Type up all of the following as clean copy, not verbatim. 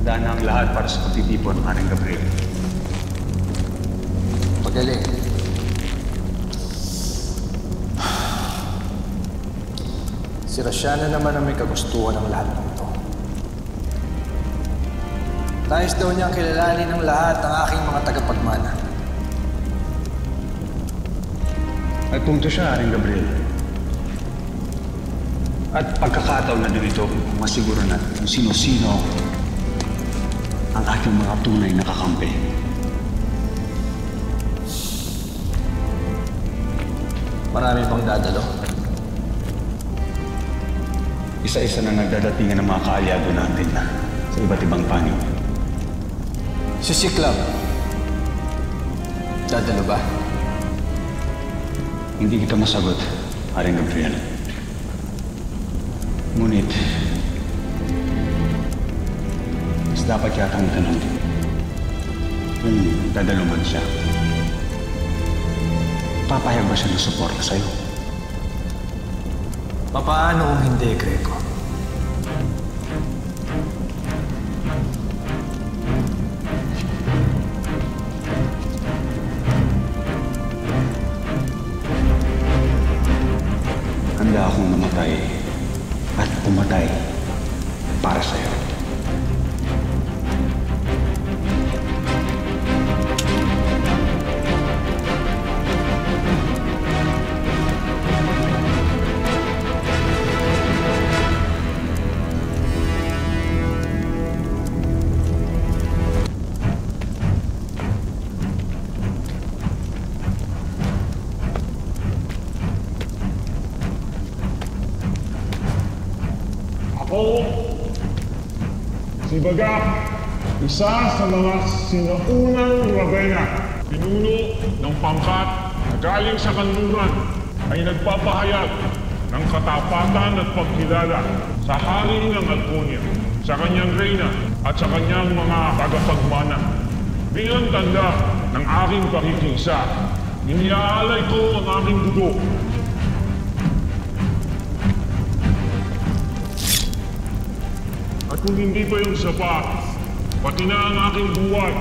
Handa na ang lahat para sa pagtitipon, Haring Gabriel. Magaling. Si Rashana naman ang may kagustuhan ng lahat ng ito. Nais daw niyang kilalanin ng lahat ng aking mga tagapagmana. May punto siya, Haring Gabriel. At pagkakataon na din ito kung masiguro natin kung sino-sino ang ating mga tunay na kakampi. Marami bang dadalo? Isa-isa na nagdadatingan ng mga kaalyado natin na sa iba't ibang panig. Si Siklab, dadalo ba? Hindi kita masagot, Haring Gabriel. Ngunit, mas dapat yata ang tanong kung dadalo man siya. Papayag ba siya ng suporta sa'yo? Papaano kung hindi, Greco? Handa akong namatay at pumatay para sa'yo. Ako, si Bagak, isa sa mga sinaunang Ravenna, pinuno ng pangkat na galing sa kanluran ay nagpapahayag ng katapatan at pagkilala sa hari ng Alconia, sa kanyang reyna at sa kanyang mga tagapagmana. Bilang tanda ng aking pakikisa, iniaalay ko ang aking dugo. At kung hindi pa yung sapat, pati na ang aking buwan.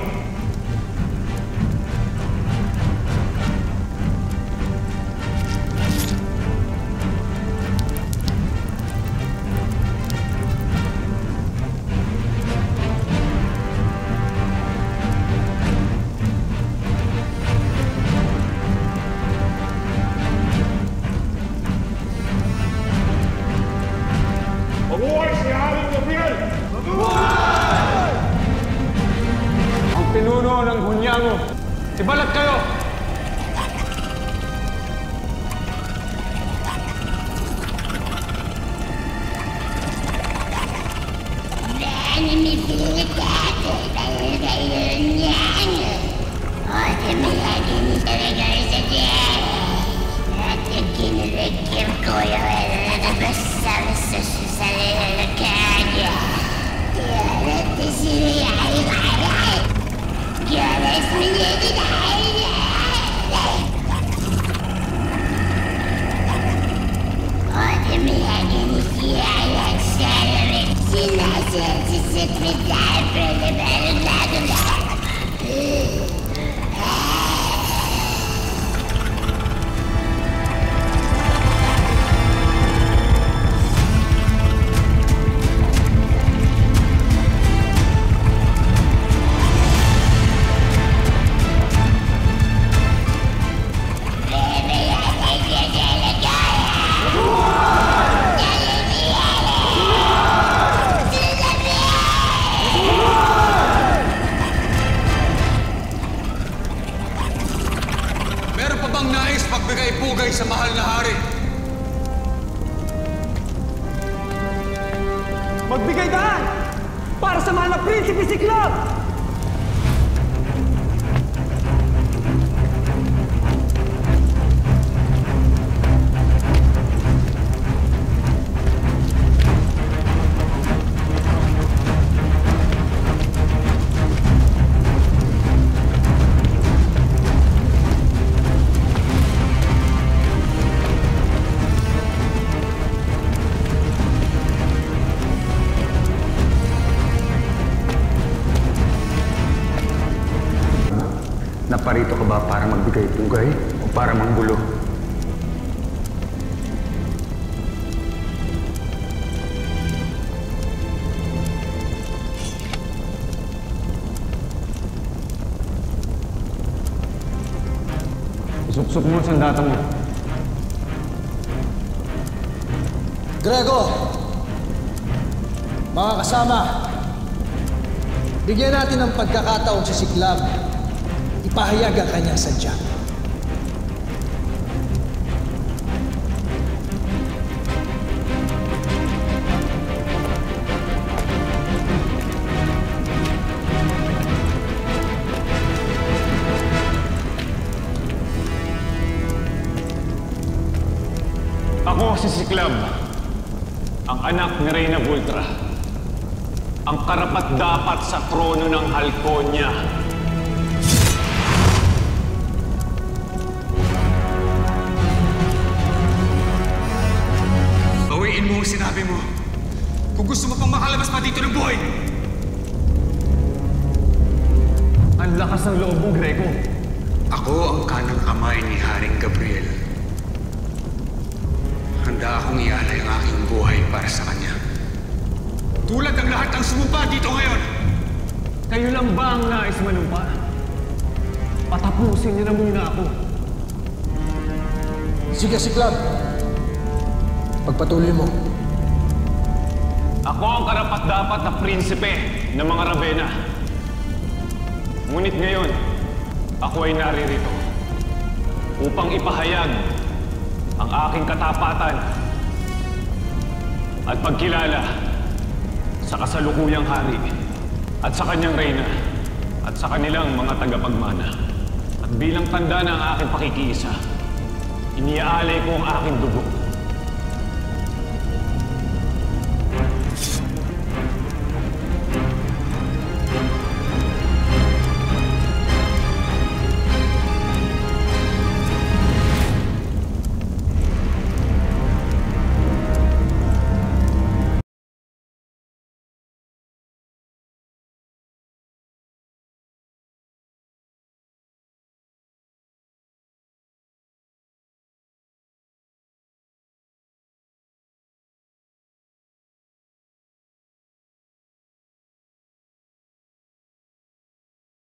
Mabuhay si Haring Gabriel! Mabuhay! Ang pinuno ng Hunyango, ibalat kayo! Pagbigay-pugay sa mahal na hari. Magbigay daan para sa mahal na Prinsipe Siklab! Naparito ka ba para magbigay pugay o para manggulo? Suksok mo ang sandata mo. Grego! Mga kasama, bigyan natin ng pagkakataon sa Siklab. Ipahayag ang kanyang sadya. Ako si Siklab, ang anak ni Reyna Vultra, ang karapat-dapat sa trono ng Halconia. Bawiin mo ang sinabi mo. Kung gusto mo pang makalabas pa dito ng buhay. Ang lakas ng loob mo, Grego. Ako ang kanang kamay ni Haring Gabriel. Handa akong ialay ang aking buhay para sa kanya. Tulad ng lahat ng sumumpa dito ngayon. Kayo lang ba ang nais manumpa? Patapusin niyo na muna ako. Sige, Siklab. Pagpatuloy mo. Ako ang karapat-dapat na prinsipe ng mga Ravenna. Ngunit ngayon, ako ay naririto upang ipahayag ang aking katapatan at pagkilala sa kasalukuyang hari at sa kanyang reyna at sa kanilang mga tagapagmana. At bilang tanda ng aking pakikiisa, iniaalay ko ang aking dugo